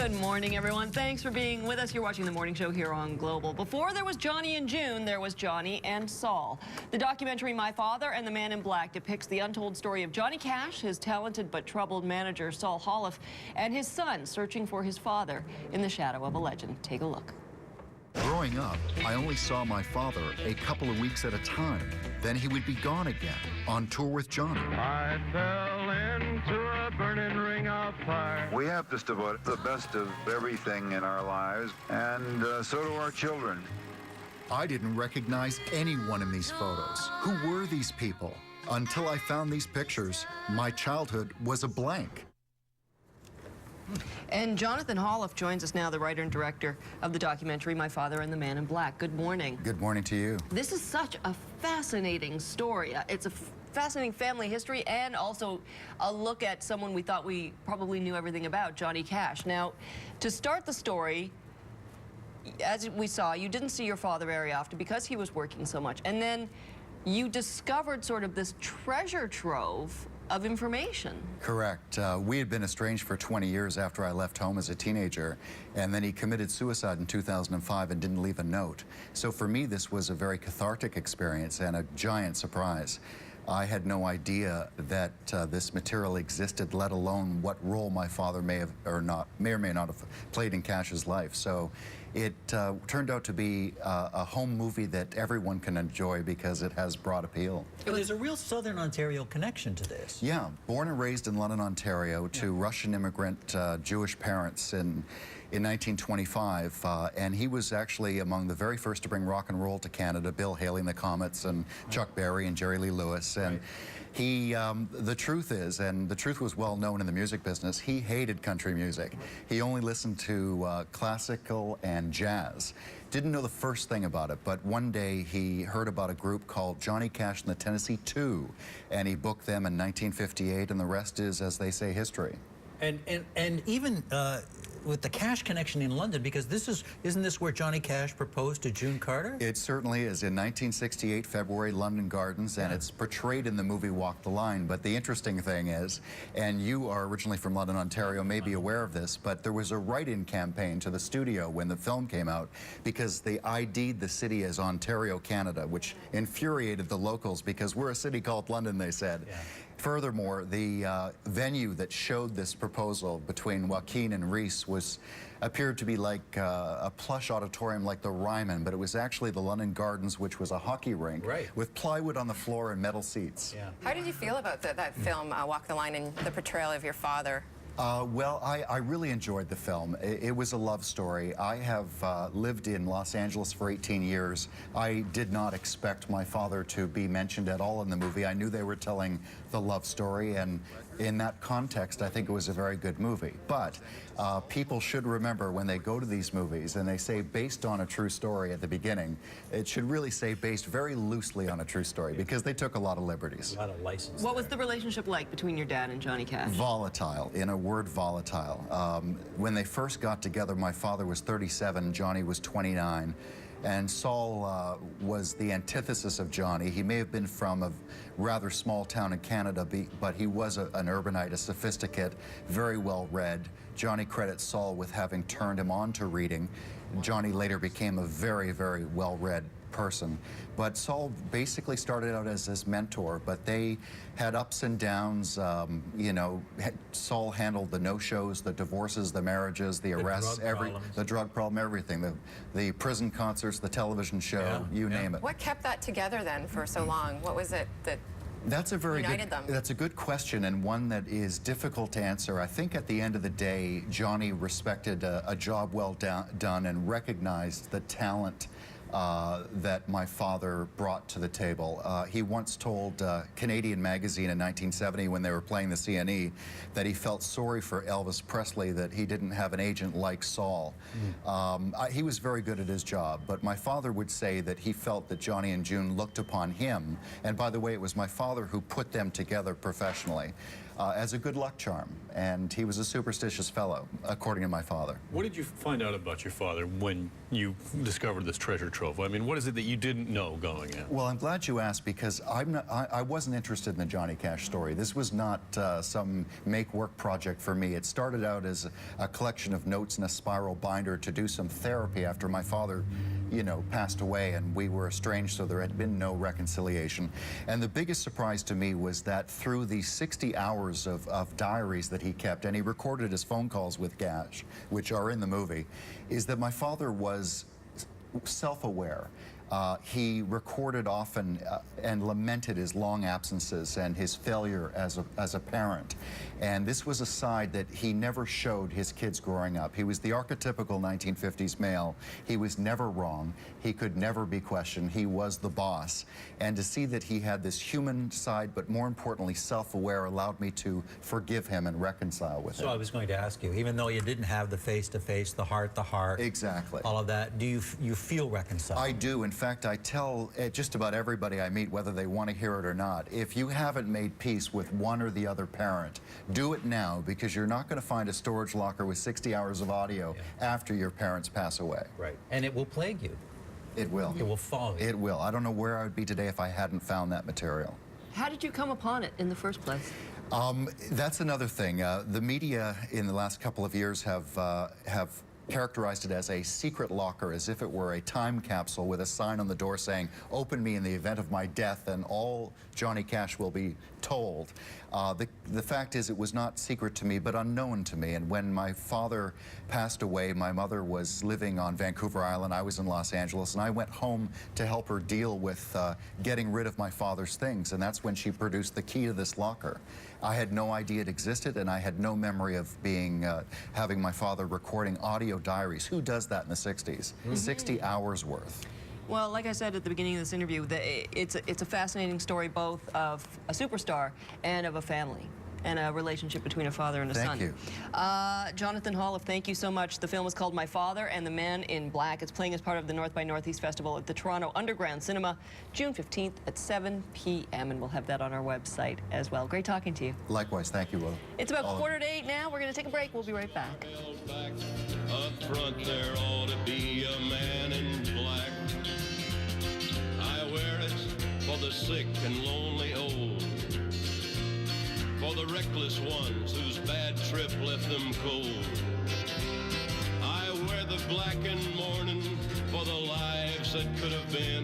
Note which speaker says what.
Speaker 1: Good morning, everyone. Thanks for being with us. You're watching The Morning Show here on Global. Before there was Johnny and June, there was Johnny and Saul. The documentary My Father and the Man in Black depicts the untold story of Johnny Cash, his talented but troubled manager Saul Holiff, and his son searching for his father in the shadow of a legend. Take a look.
Speaker 2: Growing up, I only saw my father a couple of weeks at a time. Then he would be gone again, on tour with Johnny.
Speaker 3: I fell into a burning ring of fire.
Speaker 4: We have just about the best of everything in our lives, and so do our children.
Speaker 2: I didn't recognize anyone in these photos. Who were these people? Until I found these pictures, my childhood was a blank.
Speaker 1: And Jonathan Holiff joins us now, the writer and director of the documentary My Father and the Man in Black. Good morning.
Speaker 2: Good morning to you.
Speaker 1: This is such a fascinating story. It's a fascinating family history and also a look at someone we thought we probably knew everything about, Johnny Cash. Now, to start the story, as we saw, you didn't see your father very often because he was working so much. And then you discovered sort of this treasure trove of information.
Speaker 2: Correct. We had been estranged for 20 years after I left home as a teenager, and then he committed suicide in 2005 and didn't leave a note. So for me, this was a very cathartic experience and a giant surprise. I had no idea that this material existed, let alone what role my father may or may not have played in Cash's life. So it turned out to be a home movie that everyone can enjoy because it has broad appeal.
Speaker 5: Well, there's a real Southern Ontario connection to this.
Speaker 2: Yeah, born and raised in London, Ontario, to Russian immigrant Jewish parents in 1925, and he was actually among the very first to bring rock and roll to Canada, Bill Haley and the Comets and Chuck Berry and Jerry Lee Lewis. And he, the truth is, and the truth was well known in the music business, he hated country music. He only listened to classical and jazz. Didn't know the first thing about it, but one day he heard about a group called Johnny Cash and the Tennessee Two, and he booked them in 1958, and the rest is, as they say, history.
Speaker 5: And even with the Cash connection in London, because isn't this where Johnny Cash proposed to June Carter?
Speaker 2: It certainly is. In 1968, February, London Gardens, and it's portrayed in the movie Walk the Line. But the interesting thing is, and you are originally from London, Ontario, may be aware of this, but there was a write-in campaign to the studio when the film came out because they ID'd the city as Ontario, Canada, which infuriated the locals because we're a city called London, they said. Yeah. Furthermore, the venue that showed this proposal between Joaquin and Reese appeared to be like a plush auditorium like the Ryman, but it was actually the London Gardens, which was a hockey rink with plywood on the floor and metal seats.
Speaker 6: Yeah. How did you feel about that film, Walk the Line, and the portrayal of your father?
Speaker 2: Well, I really enjoyed the film. It was a love story. I have lived in Los Angeles for 18 years. I did not expect my father to be mentioned at all in the movie. I knew they were telling the love story, and in that context, I think it was a very good movie. But people should remember when they go to these movies and they say based on a true story at the beginning, it should really say based very loosely on a true story because they took a lot of liberties.
Speaker 5: A lot of license.
Speaker 1: What was the relationship like between your dad and Johnny Cash?
Speaker 2: Volatile, in a word, volatile. When they first got together, my father was 37, Johnny was 29. And Saul was the antithesis of Johnny. He may have been from a rather small town in Canada, but he was an urbanite, a sophisticate, very well read. Johnny credits Saul with having turned him on to reading. Johnny later became a very, very well-read person. But Saul basically started out as his mentor, but they had ups and downs. You know, Saul handled the no-shows, the divorces, the marriages, the arrests, the drug problem, everything. The prison concerts, the television show, you name it.
Speaker 6: What kept that together then for so long? What was it that
Speaker 2: That's a good question, and one that is difficult to answer. I think at the end of the day, Johnny respected a job well done and recognized the talent that my father brought to the table. He once told Canadian Magazine in 1970 when they were playing the CNE that he felt sorry for Elvis Presley that he didn't have an agent like Saul. He was very good at his job, but my father would say that he felt that Johnny and June looked upon him, and by the way, it was my father who put them together professionally. as a good luck charm. And he was a superstitious fellow, according to my father.
Speaker 7: What did you find out about your father when you discovered this treasure trove? I mean, what is it that you didn't know going in?
Speaker 2: Well, I'm glad you asked, because I wasn't interested in the Johnny Cash story. This was not some make-work project for me. It started out as a collection of notes in a spiral binder to do some therapy after my father, you know, passed away, and we were estranged, so there had been no reconciliation. And the biggest surprise to me was that through the 60 hours of diaries that he kept, and he recorded his phone calls with Cash, which are in the movie, is that my father was self-aware. He recorded often and lamented his long absences and his failure as a parent. And this was a side that he never showed his kids growing up. He was the archetypical 1950s male. He was never wrong. He could never be questioned. He was the boss. And to see that he had this human side, but more importantly self-aware, allowed me to forgive him and reconcile with him.
Speaker 5: So I was going to ask you, even though you didn't have the face-to-face, the heart,
Speaker 2: exactly,
Speaker 5: all of that, do you feel reconciled?
Speaker 2: I do. In fact, I tell just about everybody I meet, whether they want to hear it or not, if you haven't made peace with one or the other parent, do it now, because you're not going to find a storage locker with 60 hours of audio after your parents pass away.
Speaker 5: Right. And it will plague you.
Speaker 2: It will.
Speaker 5: It will follow you.
Speaker 2: It will. I don't know where I would be today if I hadn't found that material.
Speaker 1: How did you come upon it in the first place?
Speaker 2: That's another thing. The media in the last couple of years have characterized it as a secret locker, as if it were a time capsule with a sign on the door saying, "Open me in the event of my death, and all Johnny Cash will be told." The fact is, it was not secret to me, but unknown to me. And when my father passed away, my mother was living on Vancouver Island. I was in Los Angeles, and I went home to help her deal with getting rid of my father's things. And that's when she produced the key to this locker. I had no idea it existed, and I had no memory of having my father recording audio diaries. Who does that in the 60s? 60 hours worth.
Speaker 1: Well, like I said at the beginning of this interview, it's a fascinating story both of a superstar and of a family, and a relationship between a father and a son.
Speaker 2: Thank you.
Speaker 1: Jonathan Holiff, thank you so much. The film is called My Father and the Man in Black. It's playing as part of the North by Northeast Festival at the Toronto Underground Cinema, June 15th at 7 p.m., and we'll have that on our website as well. Great talking to you.
Speaker 2: Likewise. Thank you, Will.
Speaker 1: It's about 7:45 now. We're going to take a break. We'll be right back.
Speaker 8: Up front there ought to be a man in black. I wear it for the sick and lonely old, for the reckless ones whose bad trip left them cold. I wear the black and mourning for the lives that could have been.